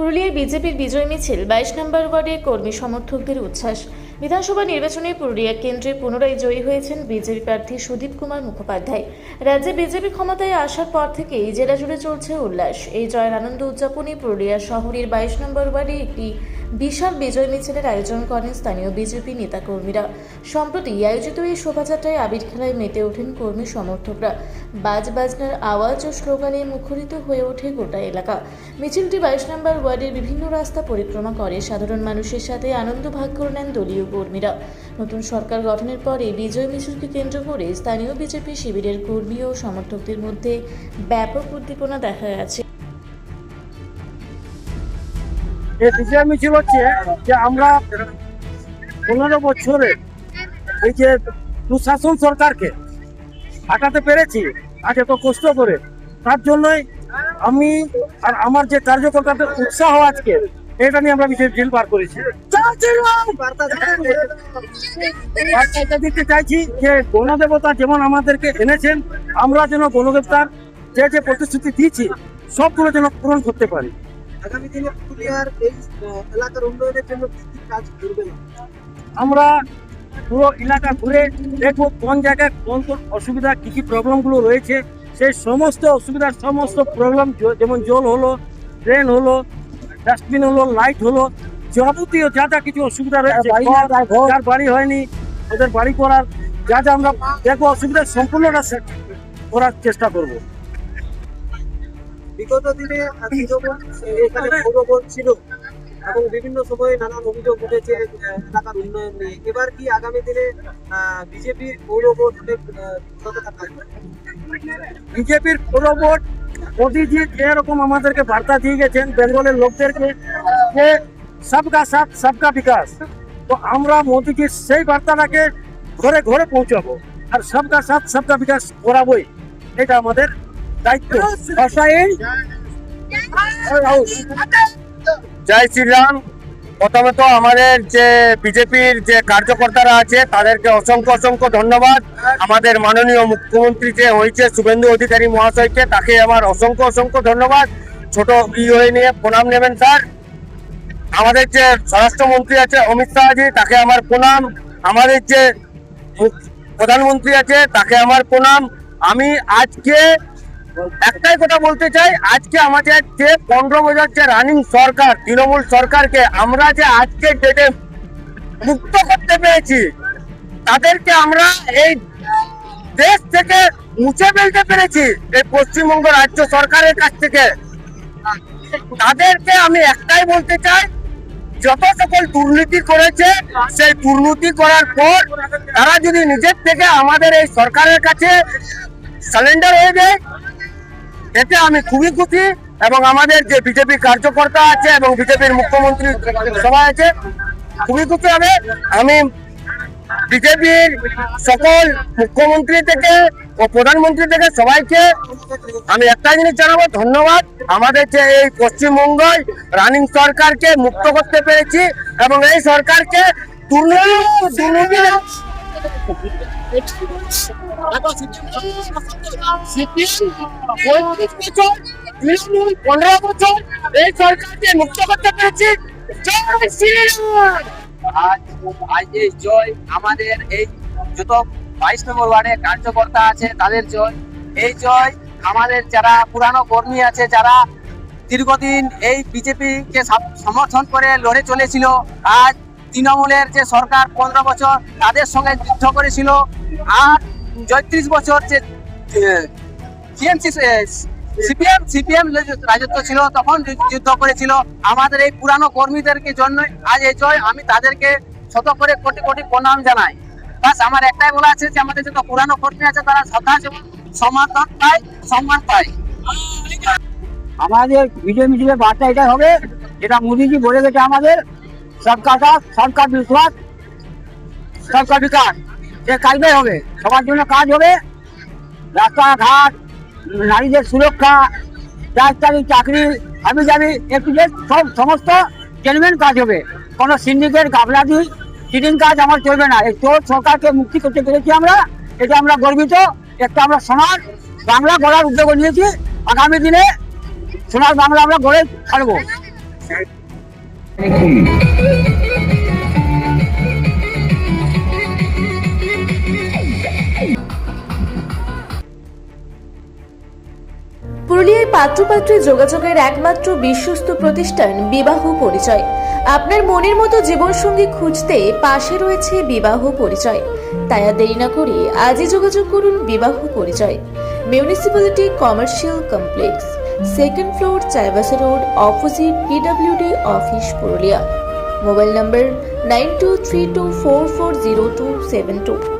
পুরুলিয়ায় বিজেপির বিজয় মিছিল 22 নম্বর ওয়ার্ডে কর্মী সমর্থকদের উচ্ছ্বাস। বিধানসভা নির্বাচনে পুরুলিয়া কেন্দ্রে পুনরায় জয়ী হয়েছেন বিজেপি প্রার্থী সুদীপ কুমার মুখোপাধ্যায়। রাজ্যে বিজেপি ক্ষমতায় আসার পর থেকেই জেলা জুড়ে চলছে উল্লাস। এই জয়ের আনন্দ উদযাপনে পুরুলিয়া শহরের 22 নম্বর ওয়ার্ডে একটি বিশাল বিজয় মিছিলের আয়োজন করেন স্থানীয় বিজেপি নেতাকর্মীরা। সম্প্রতি আয়োজিত এই শোভাযাত্রায় আবির খেলায় মেতে ওঠেন কর্মী সমর্থকরা। বাজনার আওয়াজ ও স্লোগানে মুখরিত হয়ে ওঠে গোটা এলাকা। মিছিলটি 22 নম্বর ওয়ার্ডের বিভিন্ন রাস্তা পরিক্রমা করে সাধারণ মানুষের সাথে আনন্দ ভাগ করে নেন দলীয় কর্মীরা। নতুন সরকার গঠনের পরে বিজয় মিছিলকে কেন্দ্র করে স্থানীয় বিজেপি শিবিরের কর্মী ও সমর্থকদের মধ্যে ব্যাপক উদ্দীপনা দেখা গেছে। এই বিজয় মিছিল হচ্ছে যে আমরা 15 বছরে এই যে দুঃশাসন সরকারকে হটাতে পেরেছি আজ এত কষ্ট করে, তার জন্যই আমি আর আমার যে কার্যকর্তাদের উৎসাহ আজকে এটা নিয়ে আমরা বিশেষ ডিল বার করেছি। বার্তা দিতে চাইছি যে গণদেবতা যেমন আমাদেরকে এনেছেন, আমরা যেন গণদেবতার যে প্রতিশ্রুতি দিয়েছি সবগুলো যেন পূরণ করতে পারি। আগামী দিনে পুরুলিয়ার এই এলাকার উন্নয়নের জন্য কি কি কাজ করবেন? আমরা পুরো এলাকা ঘুরে দেখবো কোন জায়গায় কোন কোন অসুবিধা কি কি প্রবলেমগুলো রয়েছে, সেই সমস্ত অসুবিধার সমস্ত প্রবলেম, যেমন জল হলো, ড্রেন হলো, ডাস্টবিন হলো, লাইট হলো, যাবতীয় যা যা কিছু অসুবিধা রয়েছে, যার বাড়ি হয়নি ওদের বাড়ি করার যা যা আমরা দেখবো অসুবিধা সম্পূর্ণটা করার চেষ্টা করব। বিগত দিনে এখানে পৌরবোর্ড ছিল এবং বিভিন্ন সময়ে নানান অভিযোগ উঠেছে এলাকার উন্নয়ন নিয়ে। এবার কি আগামী দিনে বিজেপির পৌরবোর্ড বিজেপির পৌরবোর্ড মোদীজি যেরকম আমাদেরকে বার্তা দিয়ে গেছেন বেঙ্গলের লোকদেরকে যে সবকা সাথ সবকা বিকাশ, তো আমরা মোদীজির সেই বার্তাটাকে ঘরে ঘরে পৌঁছাবো আর সবকা সাথ সবকা বিকাশ করাবোই, এটা আমাদের দায়িত্ব। জয় শ্রীরাম। প্রথমে তো আমাদের যে বিজেপির যে কার্যকর্তারা আছে তাদেরকে অসংখ্য অসংখ্য ধন্যবাদ। আমাদের মাননীয় মুখ্যমন্ত্রী যে হয়েছে শুভেন্দু অধিকারী মহাশয়কে, তাকে আমার অসংখ্য অসংখ্য ধন্যবাদ। ছোট হয়ে নিয়ে প্রণাম নেবেন স্যার। আমাদের যে স্বরাষ্ট্রমন্ত্রী আছে অমিত শাহজি, তাকে আমার প্রণাম। আমাদের যে প্রধানমন্ত্রী আছে তাকে আমার প্রণাম। আমি আজকে একটাই কথা বলতে চাই, আজকে আমাদের যে 15 বছর যে রানিং সরকার তৃণমূল সরকারকে আমরা যে আজকে ডেটে মুক্ত করতে পেরেছি, তাদেরকে আমরা এই দেশ থেকে মুছে ফেলতে পেরেছি এই পশ্চিমবঙ্গ রাজ্য সরকারের কাছ থেকে। তাদেরকে আমি একটাই বলতে চাই, যত সকল দুর্নীতি করেছে সেই দুর্নীতি করার পর তারা যদি নিজের থেকে আমাদের এই সরকারের কাছে সারেন্ডার হয়ে যায়, এতে আমি খুবই খুশি। এবং আমাদের যে বিজেপি কার্যকর্তা আছে এবং বিজেপির মুখ্যমন্ত্রী সবাই আছে খুবই খুশি হবে। আমি বিজেপির সকল মুখ্যমন্ত্রী থেকে ও প্রধানমন্ত্রী থেকে সবাইকে আমি একটাই জিনিস জানাবো, ধন্যবাদ। আমাদের যে এই পশ্চিমবঙ্গের রানিং সরকারকে মুক্ত করতে পেরেছি এবং এই সরকারকে দুর্নীতি 15 বছর এই সরকারকে মুক্ত করতে পেরেছি। আজ এই জয় আমাদের এই যত 22 নম্বর ওয়ার্ডের কার্যকর্তা আছে তাদের জয়। এই জয় আমাদের যারা পুরানো কর্মী আছে, যারা দীর্ঘদিন এই বিজেপিকে সমর্থন করে লড়ে চলেছিল, আজ তৃণমূলের যে সরকার 15 বছর তাদের সঙ্গে যুদ্ধ করেছিল, আর 34 বছর যে সিপিএম রাজত্ব ছিল তখন যুদ্ধ করেছিল। আমাদের এই পুরানো কর্মীদেরকে জন্য আজ এই জয়। আমি তাদেরকে শত করে কোটি কোটি প্রণাম জানাই। বাস আমার একটাই বলা আছে যে আমাদের যত পুরানো কর্মী আছে তারা শ্রদ্ধা এবং সমর্থন পায়, সম্মান পায়। আমাদের বিজয় মিছিলের বার্তা এটাই হবে, যেটা মোদীজি বলে গেছে আমাদের সবকা সাথ সবকা বিশ্বাস সবকা বিকাশ, সে কাজটাই হবে। সবার জন্য কাজ হবে, রাস্তাঘাট, নারীদের সুরক্ষা, ডাক্তারি, চাকরি, হাবি জাবি একটু সব সমস্ত জেনুইন কাজ হবে। কোনো সিন্ডিকেট গাফলাতি চিটিং কাজ আমার চলবে না। এই চোর সরকারকে মুক্তি করতে পেরেছি আমরা, এটা আমরা গর্বিত। একটা আমরা সমাজ বাংলা গড়ার উদ্যোগ নিয়েছি, আগামী দিনে সোনার বাংলা আমরা গড়ে ছাড়বো। পুরুলিয়ায় পাত্রপাত্রী যোগাযোগের একমাত্র বিশ্বস্ত প্রতিষ্ঠান বিবাহ পরিচয়। আপনার মনের মতো জীবনসঙ্গী খুঁজতে পাশে রয়েছে বিবাহ পরিচয়। তাই আর দেরি না করে আজই যোগাযোগ করুন বিবাহ পরিচয়। Municipality commercial complex, second floor, Chaibasa road, opposite PWD office, Purulia. Mobile নম্বর 9232440272।